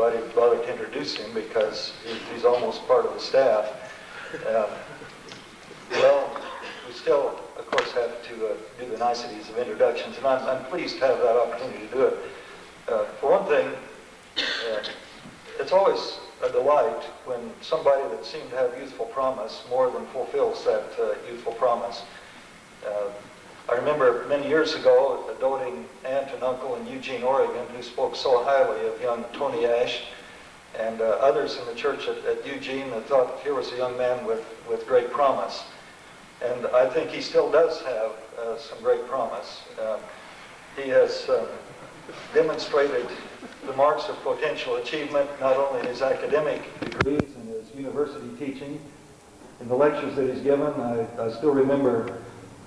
anybody bothered to introduce him because he's almost part of the staff. Well, we still, of course, have to do the niceties of introductions, and I'm pleased to have that opportunity to do it. For one thing, it's always a delight when somebody that seemed to have youthful promise more than fulfills that youthful promise. I remember many years ago a doting aunt and uncle in Eugene, Oregon, who spoke so highly of young Tony Ash, and others in the church at Eugene that thought here was a young man with great promise. And I think he still does have some great promise. He has demonstrated the marks of potential achievement, not only in his academic degrees and his university teaching, in the lectures that he's given. I still remember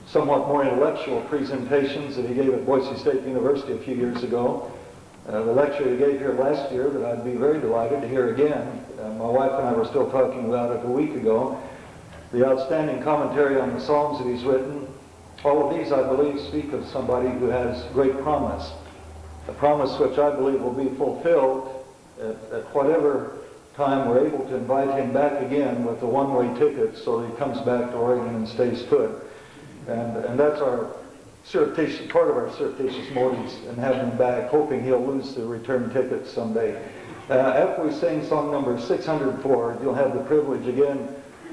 somewhat more intellectual presentations that he gave at Boise State University a few years ago. The lecture he gave here last year that I'd be very delighted to hear again. My wife and I were still talking about it a week ago. The outstanding commentary on the Psalms that he's written. All of these, I believe, speak of somebody who has great promise. A promise which I believe will be fulfilled at whatever time we're able to invite him back again with a one-way ticket so that he comes back to Oregon and stays put. And that's our surreptitious, part of our surreptitious motives in having him back, hoping he'll lose the return ticket someday. After we sing song number 604, you'll have the privilege again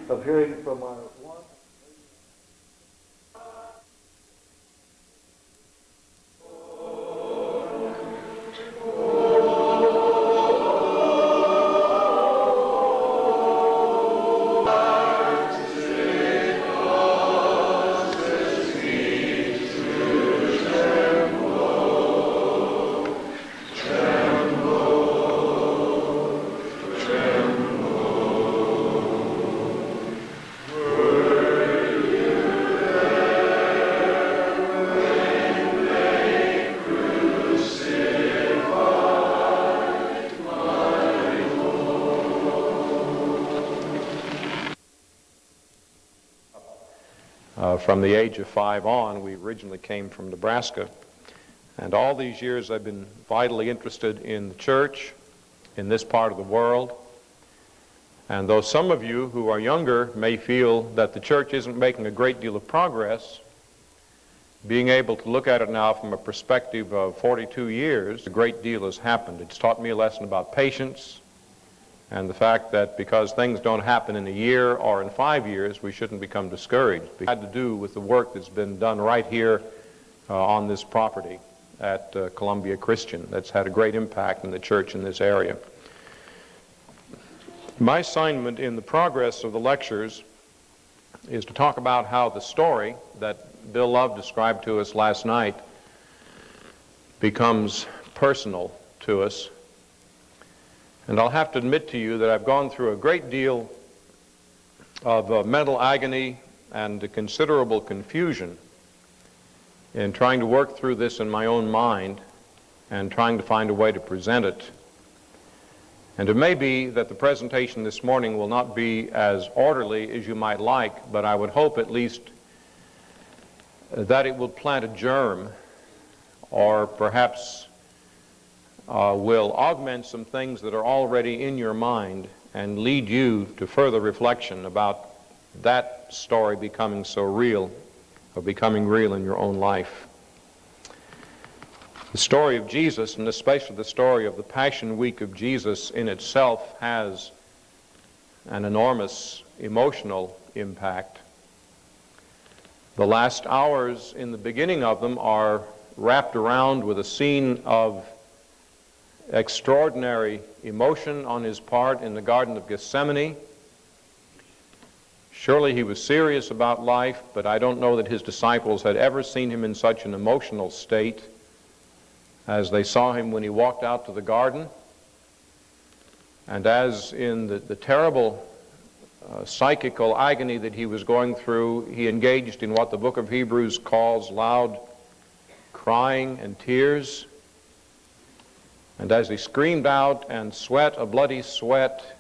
of hearing from our From the age of 5 on, we originally came from Nebraska, and all these years I've been vitally interested in the church, in this part of the world. And though some of you who are younger may feel that the church isn't making a great deal of progress, being able to look at it now from a perspective of 42 years, a great deal has happened. It's taught me a lesson about patience, and the fact that because things don't happen in a year or in 5 years, we shouldn't become discouraged. It had to do with the work that's been done right here on this property at Columbia Christian. That's had a great impact in the church in this area. My assignment in the progress of the lectures is to talk about how the story that Bill Love described to us last night becomes personal to us. And I'll have to admit to you that I've gone through a great deal of mental agony and considerable confusion in trying to work through this in my own mind and trying to find a way to present it. And it may be that the presentation this morning will not be as orderly as you might like, but I would hope at least that it will plant a germ, or perhaps will augment some things that are already in your mind and lead you to further reflection about that story becoming so real, or becoming real in your own life. The story of Jesus, and especially the story of the Passion Week of Jesus in itself, has an enormous emotional impact. The last hours in the beginning of them are wrapped around with a scene of extraordinary emotion on his part in the Garden of Gethsemane. Surely he was serious about life, but I don't know that his disciples had ever seen him in such an emotional state as they saw him when he walked out to the garden. And as in the terrible psychical agony that he was going through, he engaged in what the book of Hebrews calls loud crying and tears. And as he screamed out and sweat a bloody sweat,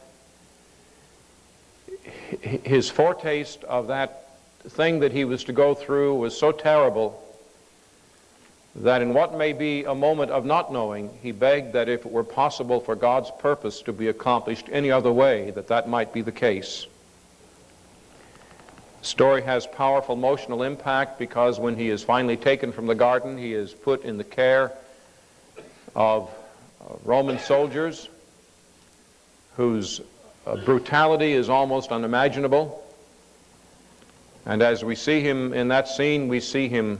his foretaste of that thing that he was to go through was so terrible that in what may be a moment of not knowing, he begged that if it were possible for God's purpose to be accomplished any other way, that that might be the case. The story has powerful emotional impact because when he is finally taken from the garden, he is put in the care of Roman soldiers whose brutality is almost unimaginable. And as we see him in that scene, we see him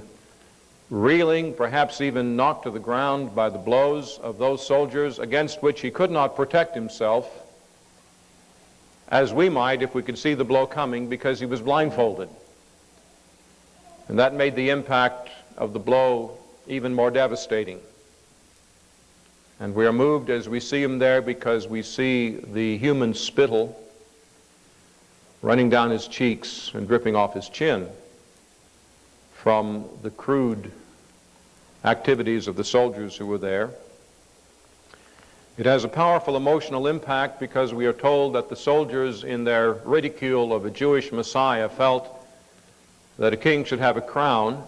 reeling, perhaps even knocked to the ground by the blows of those soldiers against which he could not protect himself, as we might if we could see the blow coming, because he was blindfolded. And that made the impact of the blow even more devastating. And we are moved as we see him there because we see the human spittle running down his cheeks and dripping off his chin from the crude activities of the soldiers who were there. It has a powerful emotional impact because we are told that the soldiers, in their ridicule of a Jewish Messiah, felt that a king should have a crown,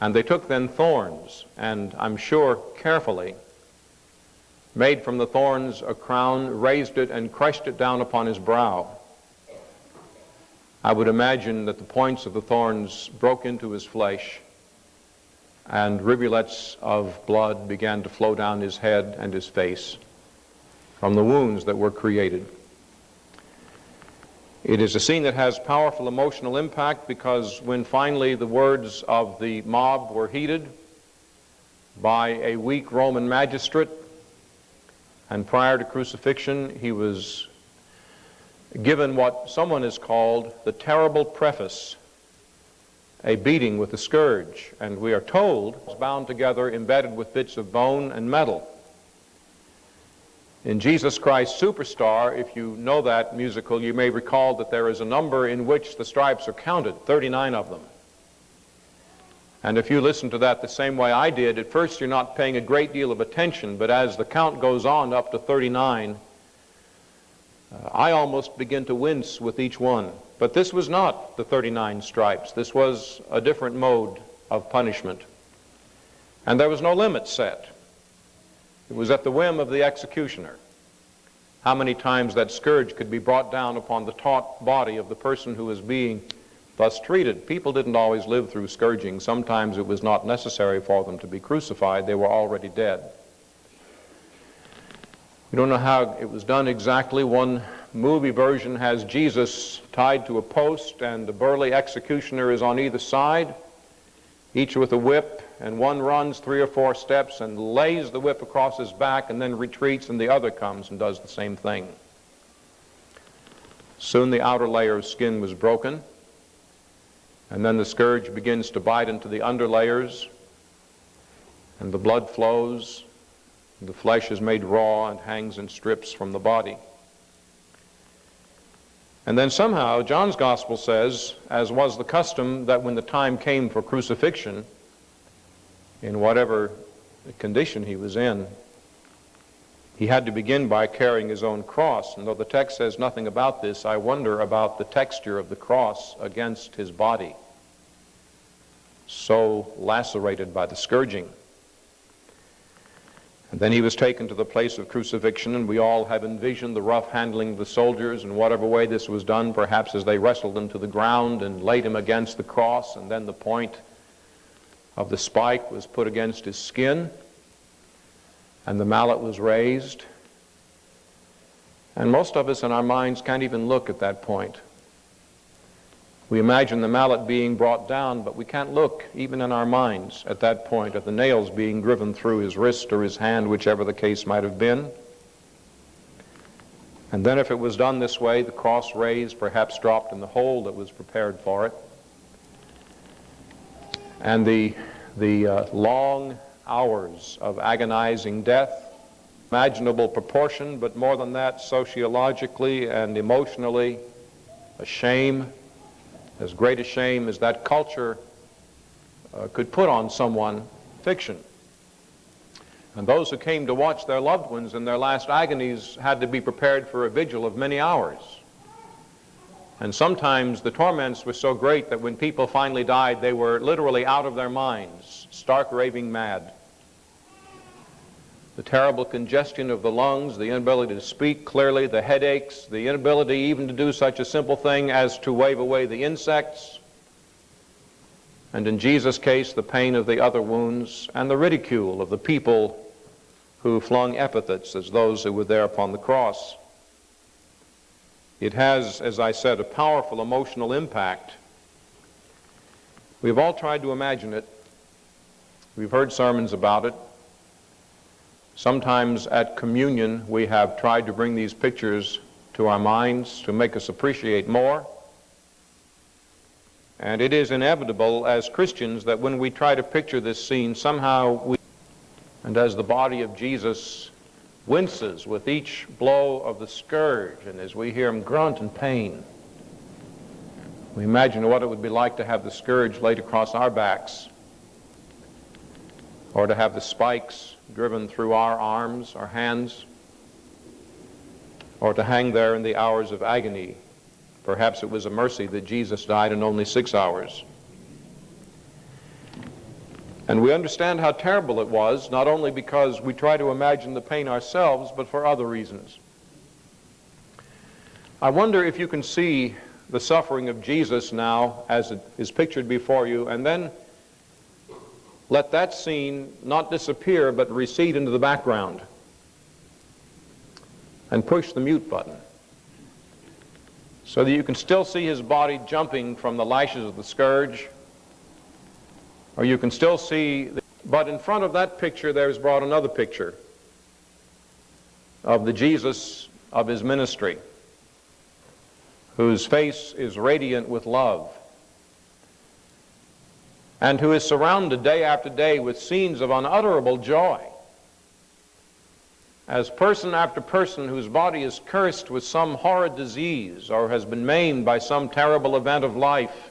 and they took then thorns, and I'm sure carefully made from the thorns a crown, raised it, and crushed it down upon his brow. I would imagine that the points of the thorns broke into his flesh, and rivulets of blood began to flow down his head and his face from the wounds that were created. It is a scene that has powerful emotional impact because when finally the words of the mob were heeded by a weak Roman magistrate, and prior to crucifixion he was given what someone has called the terrible preface, a beating with a scourge, and we are told it's bound together, embedded with bits of bone and metal. In Jesus Christ Superstar, if you know that musical, you may recall that there is a number in which the stripes are counted, 39 of them. And if you listen to that the same way I did, at first you're not paying a great deal of attention, but as the count goes on up to 39, I almost begin to wince with each one. But this was not the 39 stripes. This was a different mode of punishment. And there was no limit set. It was at the whim of the executioner how many times that scourge could be brought down upon the taut body of the person who was being thus treated. People didn't always live through scourging. Sometimes it was not necessary for them to be crucified. They were already dead. We don't know how it was done exactly. One movie version has Jesus tied to a post and the burly executioner is on either side, each with a whip, and one runs 3 or 4 steps and lays the whip across his back and then retreats, and the other comes and does the same thing. Soon the outer layer of skin was broken, and then the scourge begins to bite into the under layers, and the blood flows, and the flesh is made raw and hangs in strips from the body. And then somehow John's Gospel says, as was the custom, that when the time came for crucifixion, in whatever condition he was in, he had to begin by carrying his own cross. And though the text says nothing about this, I wonder about the texture of the cross against his body, so lacerated by the scourging. And then he was taken to the place of crucifixion, and we all have envisioned the rough handling of the soldiers in whatever way this was done, perhaps as they wrestled him to the ground and laid him against the cross, and then the point of the spike was put against his skin, and the mallet was raised. And most of us in our minds can't even look at that point. We imagine the mallet being brought down, but we can't look, even in our minds, at that point, at the nails being driven through his wrist or his hand, whichever the case might have been. And then if it was done this way, the cross raised, perhaps dropped in the hole that was prepared for it. And the long hours of agonizing death, imaginable proportion, but more than that, sociologically and emotionally, a shame, as great a shame as that culture could put on someone, fiction. And those who came to watch their loved ones in their last agonies had to be prepared for a vigil of many hours. And sometimes the torments were so great that when people finally died, they were literally out of their minds, stark raving mad. The terrible congestion of the lungs, the inability to speak clearly, the headaches, the inability even to do such a simple thing as to wave away the insects, and in Jesus' case, the pain of the other wounds, and the ridicule of the people who flung epithets as those who were there upon the cross. It has, as I said, a powerful emotional impact. We've all tried to imagine it. We've heard sermons about it. Sometimes at communion we have tried to bring these pictures to our minds to make us appreciate more. And it is inevitable as Christians that when we try to picture this scene, somehow and as the body of Jesus winces with each blow of the scourge, and as we hear him grunt in pain, we imagine what it would be like to have the scourge laid across our backs, or to have the spikes driven through our arms, our hands, or to hang there in the hours of agony. Perhaps it was a mercy that Jesus died in only 6 hours. And we understand how terrible it was, not only because we try to imagine the pain ourselves, but for other reasons. I wonder if you can see the suffering of Jesus now as it is pictured before you, and then let that scene not disappear but recede into the background, and push the mute button so that you can still see his body jumping from the lashes of the scourge, or you can still see, but in front of that picture there's brought another picture of the Jesus of his ministry, whose face is radiant with love, and who is surrounded day after day with scenes of unutterable joy, as person after person whose body is cursed with some horrid disease or has been maimed by some terrible event of life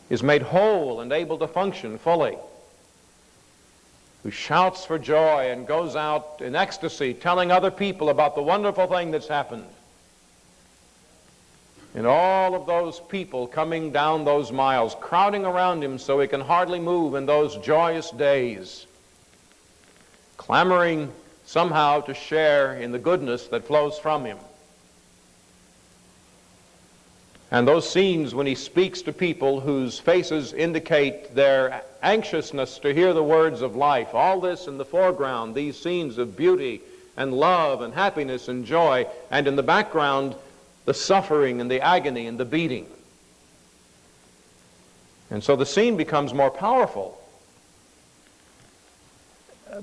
is made whole and able to function fully, who shouts for joy and goes out in ecstasy telling other people about the wonderful thing that's happened. And all of those people coming down those miles, crowding around him so he can hardly move in those joyous days, clamoring somehow to share in the goodness that flows from him. And those scenes when he speaks to people whose faces indicate their anxiousness to hear the words of life, all this in the foreground, these scenes of beauty and love and happiness and joy, and in the background, the suffering and the agony and the beating. And so the scene becomes more powerful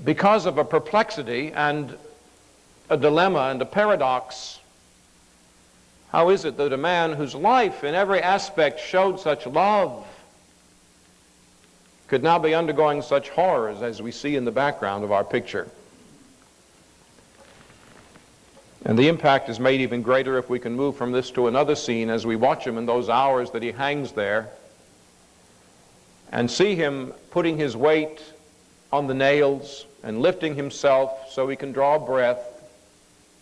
because of a perplexity and a dilemma and a paradox. How is it that a man whose life in every aspect showed such love could now be undergoing such horrors as we see in the background of our picture? And the impact is made even greater if we can move from this to another scene as we watch him in those hours that he hangs there and see him putting his weight on the nails and lifting himself so he can draw breath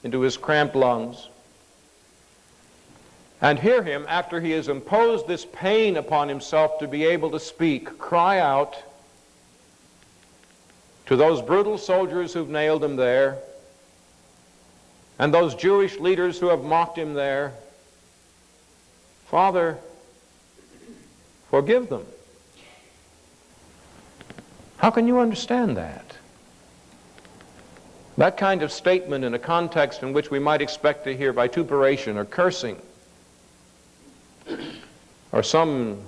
into his cramped lungs. And hear him, after he has imposed this pain upon himself to be able to speak, cry out to those brutal soldiers who've nailed him there, and those Jewish leaders who have mocked him there, "Father, forgive them." How can you understand that? That kind of statement in a context in which we might expect to hear vituperation or cursing or some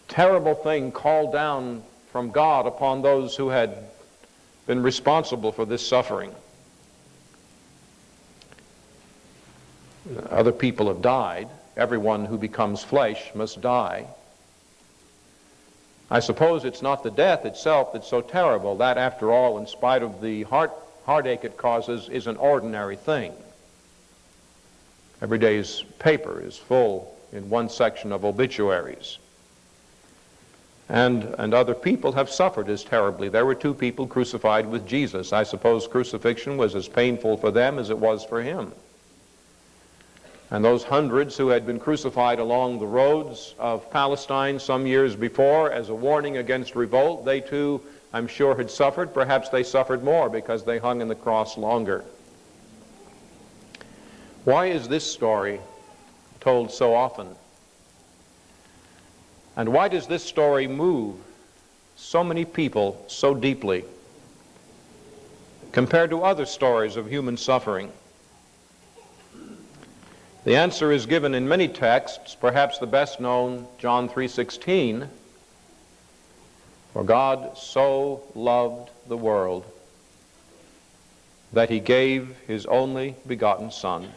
terrible thing called down from God upon those who had been responsible for this suffering. Other people have died. Everyone who becomes flesh must die. I suppose it's not the death itself that's so terrible. That, after all, in spite of the heartache it causes, is an ordinary thing. Every day's paper is full in one section of obituaries. And other people have suffered as terribly. There were 2 people crucified with Jesus. I suppose crucifixion was as painful for them as it was for him. And those hundreds who had been crucified along the roads of Palestine some years before as a warning against revolt, they too, I'm sure, had suffered. Perhaps they suffered more because they hung in the cross longer. Why is this story told so often? And why does this story move so many people so deeply compared to other stories of human suffering? The answer is given in many texts, perhaps the best known, John 3:16, for God so loved the world that he gave his only begotten Son.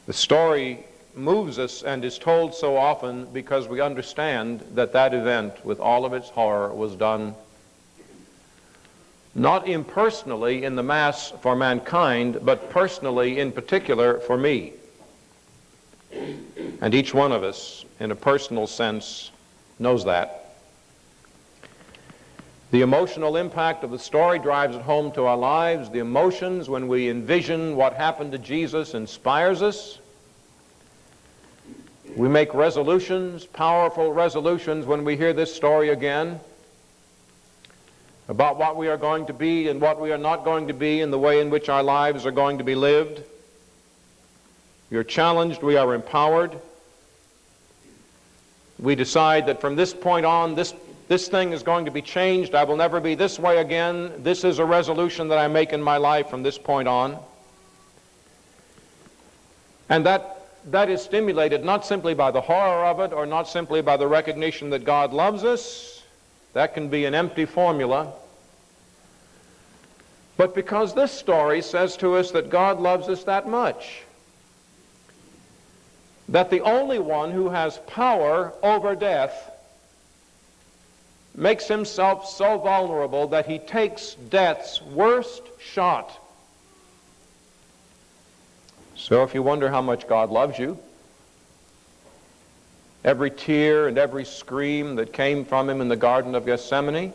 The story moves us and is told so often because we understand that that event, with all of its horror, was done not impersonally in the mass for mankind, but personally in particular for me. And each one of us, in a personal sense, knows that. The emotional impact of the story drives it home to our lives. The emotions when we envision what happened to Jesus inspires us. We make resolutions, powerful resolutions, when we hear this story again about what we are going to be and what we are not going to be and the way in which our lives are going to be lived. We are challenged, we are empowered. We decide that from this point on, this thing is going to be changed. I will never be this way again. This is a resolution that I make in my life from this point on. And that is stimulated not simply by the horror of it or not simply by the recognition that God loves us. That can be an empty formula. But because this story says to us that God loves us that much, that the only one who has power over death makes himself so vulnerable that he takes death's worst shot. So if you wonder how much God loves you, every tear and every scream that came from him in the Garden of Gethsemane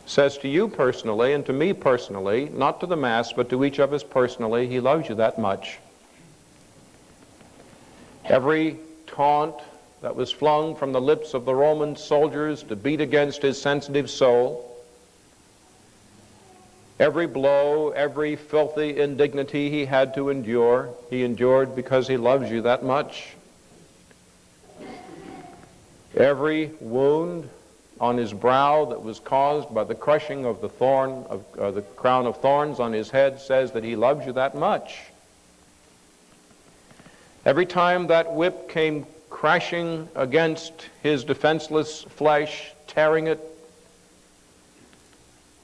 says to you personally and to me personally, not to the mass, but to each of us personally, he loves you that much. Every taunt that was flung from the lips of the Roman soldiers to beat against his sensitive soul, every blow, every filthy indignity he had to endure, he endured because he loves you that much. Every wound on his brow that was caused by the crushing of the crown of thorns on his head says that he loves you that much. Every time that whip came crashing against his defenseless flesh, tearing it,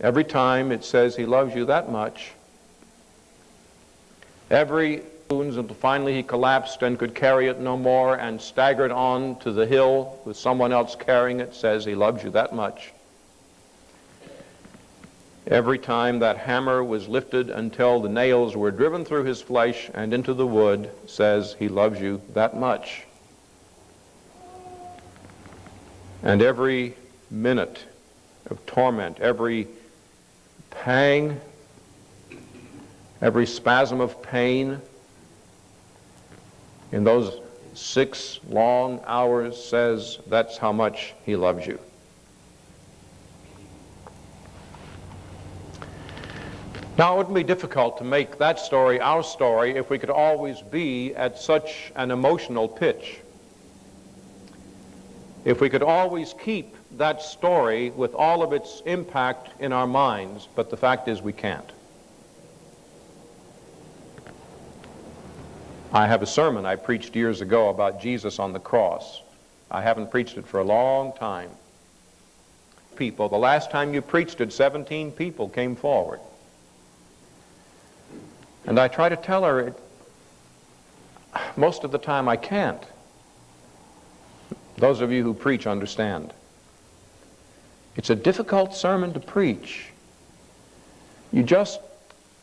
every time it says he loves you that much. Every wounds until finally he collapsed and could carry it no more and staggered on to the hill with someone else carrying it says he loves you that much. Every time that hammer was lifted until the nails were driven through his flesh and into the wood says he loves you that much. And every minute of torment, every pang, every spasm of pain in those 6 long hours says that's how much he loves you. Now, it wouldn't be difficult to make that story our story if we could always be at such an emotional pitch. If we could always keep that story with all of its impact in our minds, but the fact is we can't. I have a sermon I preached years ago about Jesus on the cross. I haven't preached it for a long time. The last time you preached it, 17 people came forward. And I try to tell her, most of the time I can't. Those of you who preach understand. It's a difficult sermon to preach. You just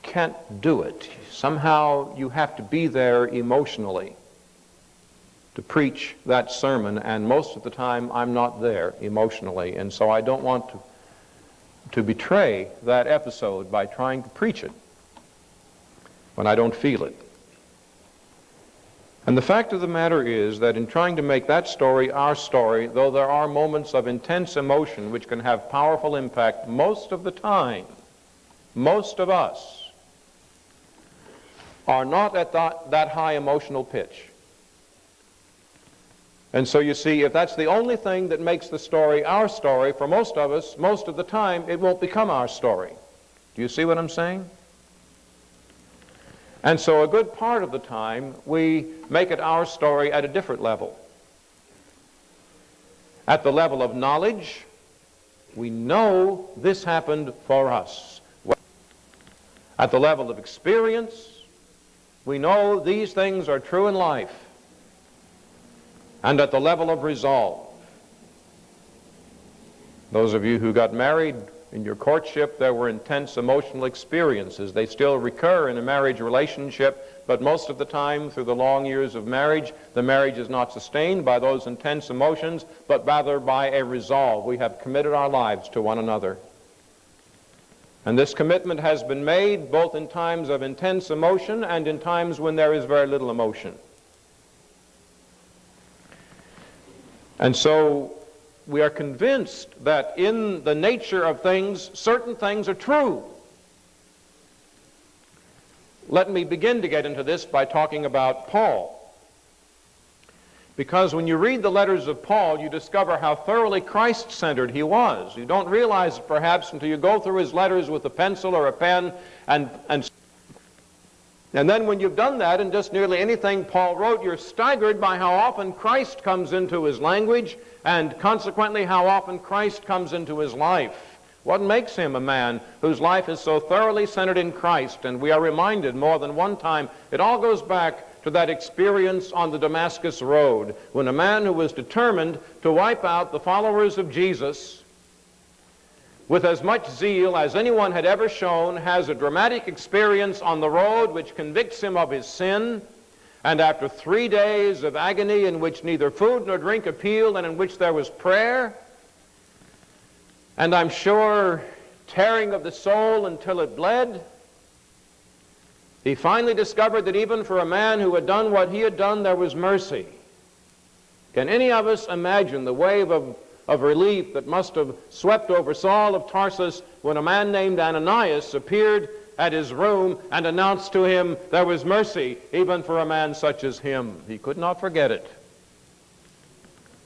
can't do it. Somehow you have to be there emotionally to preach that sermon, and most of the time I'm not there emotionally, and so I don't want to betray that episode by trying to preach it. when I don't feel it. And the fact of the matter is that in trying to make that story our story, though there are moments of intense emotion which can have powerful impact, most of the time, most of us are not at that high emotional pitch. And so you see, if that's the only thing that makes the story our story, for most of us, most of the time, it won't become our story. Do you see what I'm saying? And so a good part of the time, we make it our story at a different level. At the level of knowledge, we know this happened for us. At the level of experience, we know these things are true in life. And at the level of resolve, those of you who got married, in your courtship, there were intense emotional experiences. They still recur in a marriage relationship, but most of the time, through the long years of marriage, the marriage is not sustained by those intense emotions, but rather by a resolve. We have committed our lives to one another. And this commitment has been made both in times of intense emotion and in times when there is very little emotion. And so we are convinced that in the nature of things, certain things are true. Let me begin to get into this by talking about Paul. Because when you read the letters of Paul, you discover how thoroughly Christ-centered he was. You don't realize it perhaps until you go through his letters with a pencil or a pen, and then when you've done that in just nearly anything Paul wrote, you're staggered by how often Christ comes into his language, and consequently how often Christ comes into his life. What makes him a man whose life is so thoroughly centered in Christ? And we are reminded more than one time, it all goes back to that experience on the Damascus Road, when a man who was determined to wipe out the followers of Jesus with as much zeal as anyone had ever shown, has a dramatic experience on the road which convicts him of his sin. And after 3 days of agony in which neither food nor drink appealed and in which there was prayer, and I'm sure tearing of the soul until it bled, he finally discovered that even for a man who had done what he had done, there was mercy. Can any of us imagine the wave of relief that must have swept over Saul of Tarsus when a man named Ananias appeared at his room and announced to him there was mercy even for a man such as him? He could not forget it.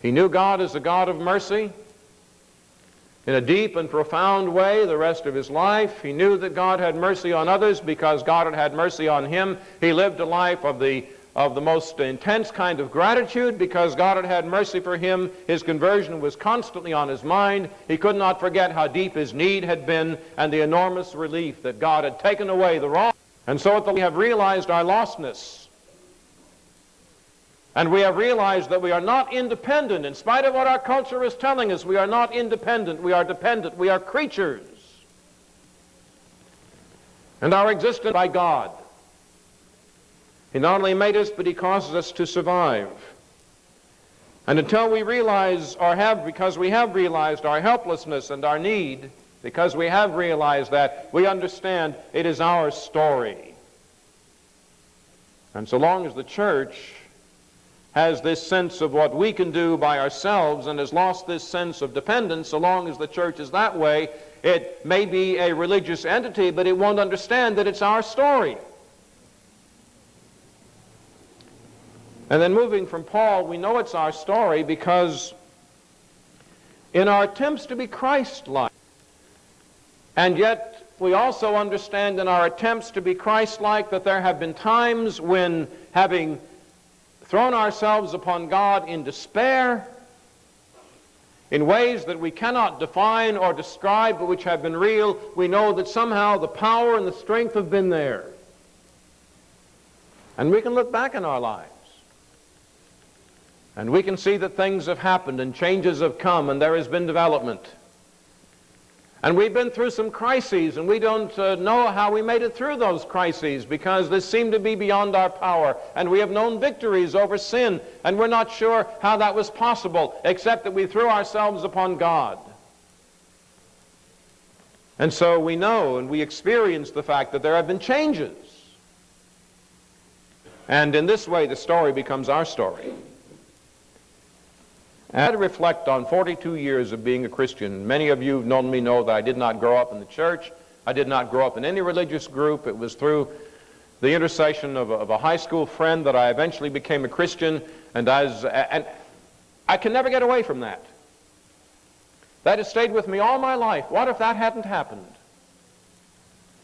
He knew God as a God of mercy in a deep and profound way the rest of his life. He knew that God had mercy on others because God had had mercy on him. He lived a life of the most intense kind of gratitude because God had had mercy for him. His conversion was constantly on his mind. He could not forget how deep his need had been and the enormous relief that God had taken away the wrong. And so we have realized our lostness. And we have realized that we are not independent. In spite of what our culture is telling us, we are not independent. We are dependent. We are creatures. And our existence by God. He not only made us, but he causes us to survive. And until we realize, because we have realized our helplessness and our need, because we have realized that, we understand it is our story. And so long as the church has this sense of what we can do by ourselves and has lost this sense of dependence, so long as the church is that way, it may be a religious entity, but it won't understand that it's our story. And then moving from Paul, we know it's our story because in our attempts to be Christ-like, and yet we also understand in our attempts to be Christ-like that there have been times when, having thrown ourselves upon God in despair, in ways that we cannot define or describe, but which have been real, we know that somehow the power and the strength have been there. And we can look back in our lives. And we can see that things have happened and changes have come and there has been development. And we've been through some crises and we don't know how we made it through those crises because this seemed to be beyond our power. And we have known victories over sin and we're not sure how that was possible except that we threw ourselves upon God. And so we know and we experience the fact that there have been changes. And in this way, the story becomes our story. And I reflect on 42 years of being a Christian. Many of you who've known me know that I did not grow up in the church. I did not grow up in any religious group. It was through the intercession of a high school friend that I eventually became a Christian, and I can never get away from that. That has stayed with me all my life. What if that hadn't happened?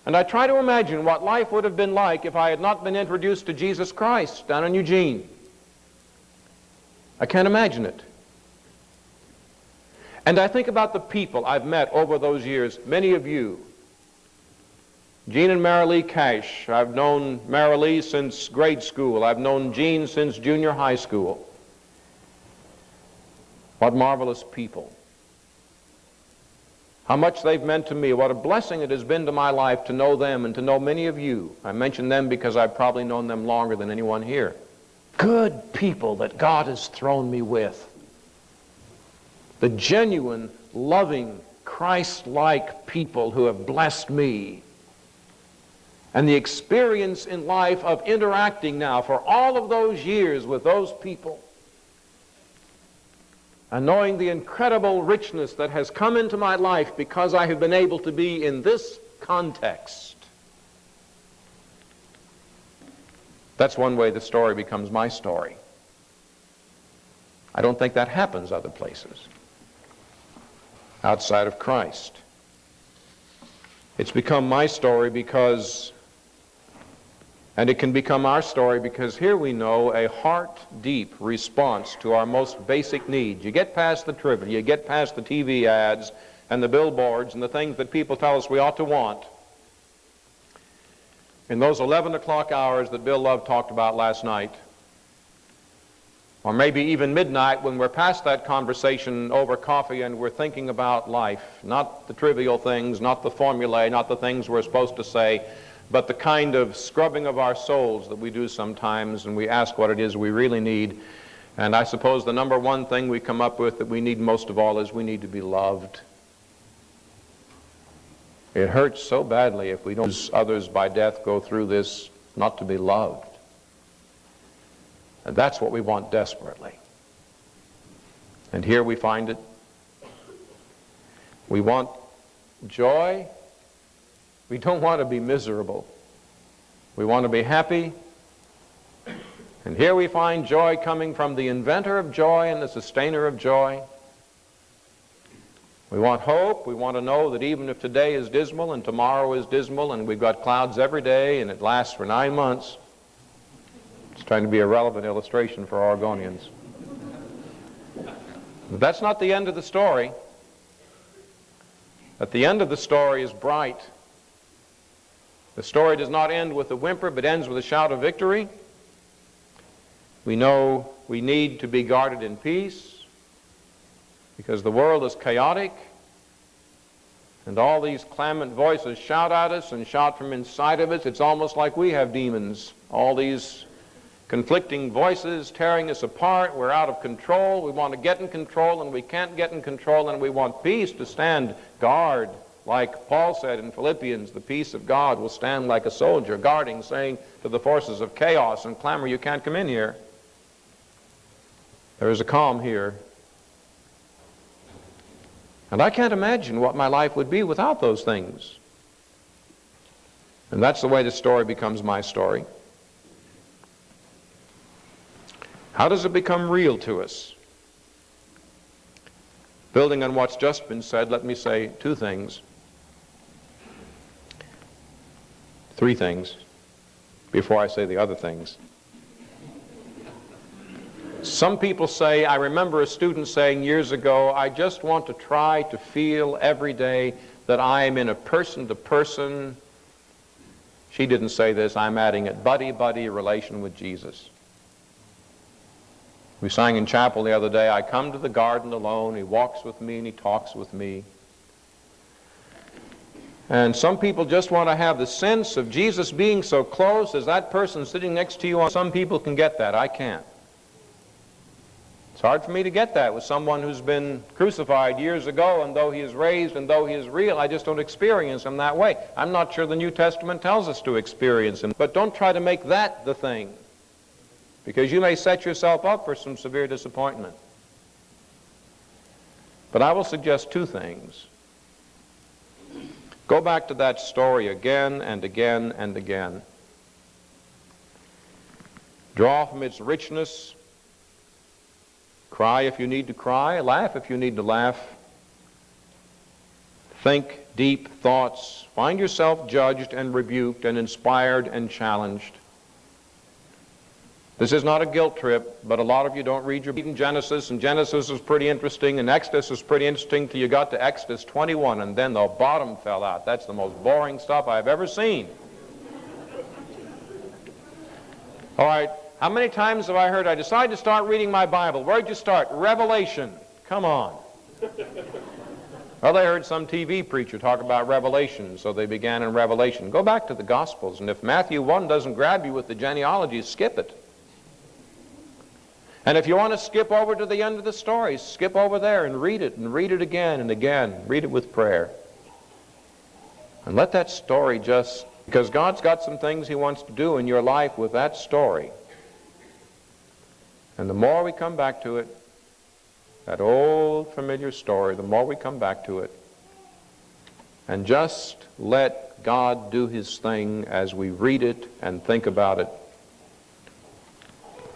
And I try to imagine what life would have been like if I had not been introduced to Jesus Christ down in Eugene. I can't imagine it. And I think about the people I've met over those years, many of you. Jean and Marilee Cash. I've known Marilee since grade school. I've known Jean since junior high school. What marvelous people. How much they've meant to me. What a blessing it has been to my life to know them and to know many of you. I mention them because I've probably known them longer than anyone here. Good people that God has thrown me with. The genuine, loving, Christ-like people who have blessed me. And the experience in life of interacting now for all of those years with those people. And knowing the incredible richness that has come into my life because I have been able to be in this context. That's one way the story becomes my story. I don't think that happens other places outside of Christ. It's become my story because, and it can become our story because here we know a heart-deep response to our most basic needs. You get past the trivia, you get past the TV ads and the billboards and the things that people tell us we ought to want. In those 11 o'clock hours that Bill Love talked about last night, or maybe even midnight when we're past that conversation over coffee and we're thinking about life, not the trivial things, not the formulae, not the things we're supposed to say, but the kind of scrubbing of our souls that we do sometimes, and we ask what it is we really need. And I suppose the number one thing we come up with that we need most of all is we need to be loved. It hurts so badly if we don't lose others by death go through this not to be loved. And that's what we want desperately. And here we find it. We want joy. We don't want to be miserable. We want to be happy. And here we find joy coming from the inventor of joy and the sustainer of joy. We want hope. We want to know that even if today is dismal and tomorrow is dismal and we've got clouds every day and it lasts for 9 months, it's trying to be a relevant illustration for Oregonians. But that's not the end of the story. At the end of the story is bright. The story does not end with a whimper, but ends with a shout of victory. We know we need to be guarded in peace because the world is chaotic and all these clamant voices shout at us and shout from inside of us. It's almost like we have demons. All these conflicting voices tearing us apart. We're out of control. We want to get in control and we can't get in control, and we want peace to stand guard. Like Paul said in Philippians, the peace of God will stand like a soldier guarding, saying to the forces of chaos and clamor, you can't come in here. There is a calm here. And I can't imagine what my life would be without those things. And that's the way the story becomes my story. How does it become real to us? Building on what's just been said, let me say three things, before I say the other things. Some people say, I remember a student saying years ago, I just want to try to feel every day that I am in a person-to-person, she didn't say this, I'm adding it, buddy-buddy relation with Jesus. We sang in chapel the other day, I come to the garden alone, he walks with me and he talks with me. And some people just want to have the sense of Jesus being so close as that person sitting next to you. Some people can get that, I can't. It's hard for me to get that with someone who's been crucified years ago, and though he is raised and though he is real, I just don't experience him that way. I'm not sure the New Testament tells us to experience him, but don't try to make that the thing. because you may set yourself up for some severe disappointment. But I will suggest two things. Go back to that story again and again and again. Draw from its richness. Cry if you need to cry. Laugh if you need to laugh. Think deep thoughts. Find yourself judged and rebuked and inspired and challenged. This is not a guilt trip, but a lot of you don't read your Bible in Genesis, and Genesis is pretty interesting, and Exodus is pretty interesting till you got to Exodus 21, and then the bottom fell out. That's the most boring stuff I've ever seen. All right, how many times have I heard, I decided to start reading my Bible? Where'd you start? Revelation. Come on. Well, they heard some TV preacher talk about Revelation, so they began in Revelation. Go back to the Gospels, and if Matthew 1 doesn't grab you with the genealogy, skip it. And if you want to skip over to the end of the story, skip over there and read it again and again. Read it with prayer. And let that story just, because God's got some things He wants to do in your life with that story. And the more we come back to it, that old familiar story, the more we come back to it, and just let God do His thing as we read it and think about it,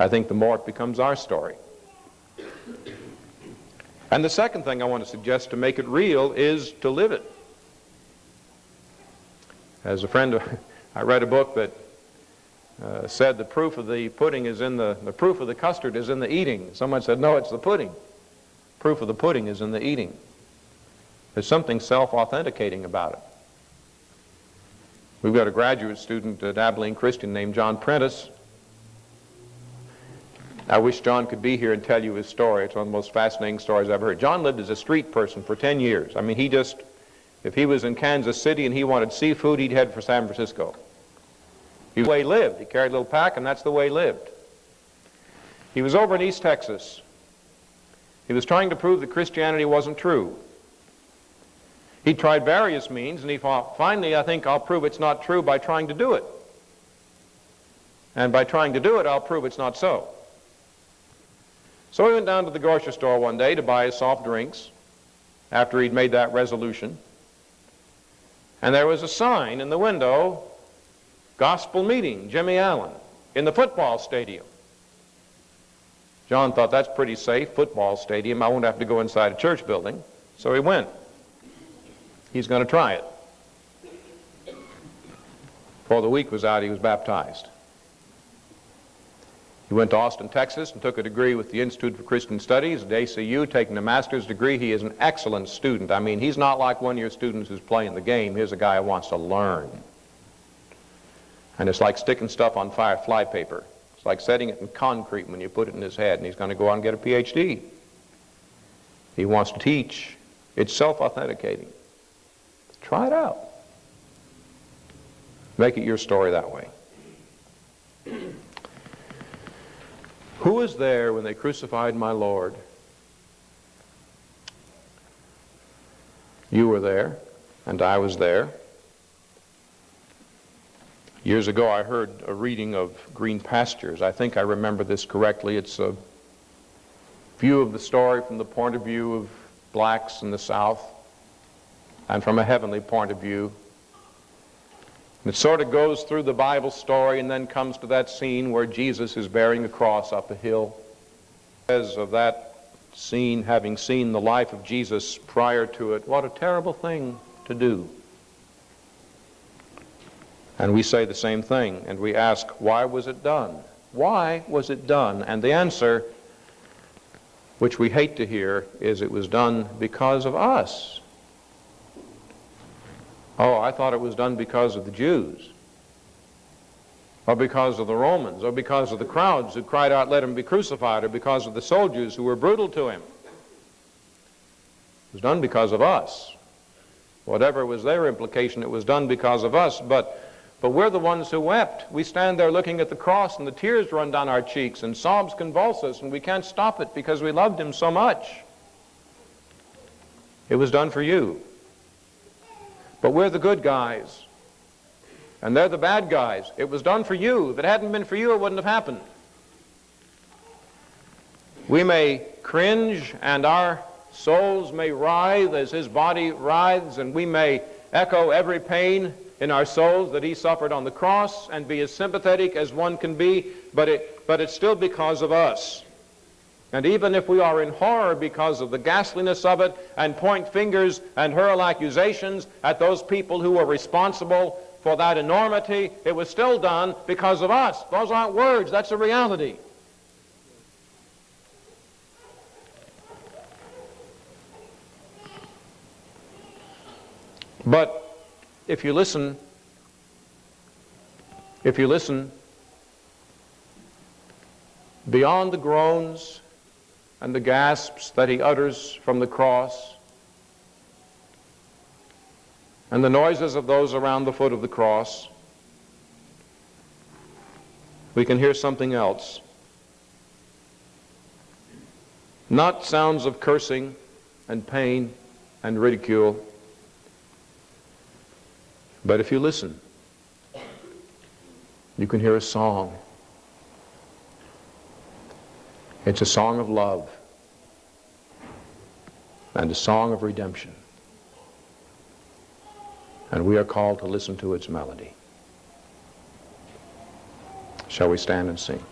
I think the more it becomes our story. And the second thing I want to suggest to make it real is to live it. As a friend, I read a book that said the proof of the pudding is in the proof of the custard is in the eating. Someone said, no, it's the pudding. Proof of the pudding is in the eating. There's something self-authenticating about it. We've got a graduate student at Abilene Christian named John Prentice. I wish John could be here and tell you his story. It's one of the most fascinating stories I've ever heard. John lived as a street person for 10 years. I mean, if he was in Kansas City and he wanted seafood, he'd head for San Francisco. He was the way he lived. He carried a little pack, and that's the way he lived. He was over in East Texas. He was trying to prove that Christianity wasn't true. He tried various means, and he thought, finally, I think I'll prove it's not true by trying to do it. And by trying to do it, I'll prove it's not so. So he went down to the grocery store one day to buy his soft drinks after he'd made that resolution. And there was a sign in the window, Gospel Meeting, Jimmy Allen, in the football stadium. John thought, that's pretty safe, football stadium. I won't have to go inside a church building. So he went. He's going to try it. Before the week was out, he was baptized. He went to Austin, Texas, and took a degree with the Institute for Christian Studies at ACU, taking a master's degree. He is an excellent student. I mean, he's not like one of your students who's playing the game. Here's a guy who wants to learn. And it's like sticking stuff on fly paper. It's like setting it in concrete when you put it in his head, and he's going to go on and get a PhD. He wants to teach. It's self-authenticating. Try it out. Make it your story that way. Who was there when they crucified my Lord? You were there, and I was there. Years ago, I heard a reading of Green Pastures. I think I remember this correctly. It's a view of the story from the point of view of blacks in the South and from a heavenly point of view. And it sort of goes through the Bible story and then comes to that scene where Jesus is bearing a cross up a hill. As of that scene, having seen the life of Jesus prior to it, what a terrible thing to do. And we say the same thing, and we ask, why was it done? Why was it done? And the answer, which we hate to hear, is it was done because of us. Oh, I thought it was done because of the Jews, or because of the Romans, or because of the crowds who cried out, let him be crucified, or because of the soldiers who were brutal to him. It was done because of us. Whatever was their implication, it was done because of us, but we're the ones who wept. We stand there looking at the cross, and the tears run down our cheeks, and sobs convulse us, and we can't stop it because we loved him so much. It was done for you. But we're the good guys, and they're the bad guys. It was done for you. If it hadn't been for you, it wouldn't have happened. We may cringe and our souls may writhe as his body writhes, and we may echo every pain in our souls that he suffered on the cross and be as sympathetic as one can be, but it's still because of us. And even if we are in horror because of the ghastliness of it and point fingers and hurl accusations at those people who were responsible for that enormity, it was still done because of us. Those aren't words, that's a reality. But if you listen beyond the groans and the gasps that he utters from the cross and the noises of those around the foot of the cross, we can hear something else. Not sounds of cursing and pain and ridicule, but if you listen, you can hear a song. It's a song of love and a song of redemption. And we are called to listen to its melody. Shall we stand and sing?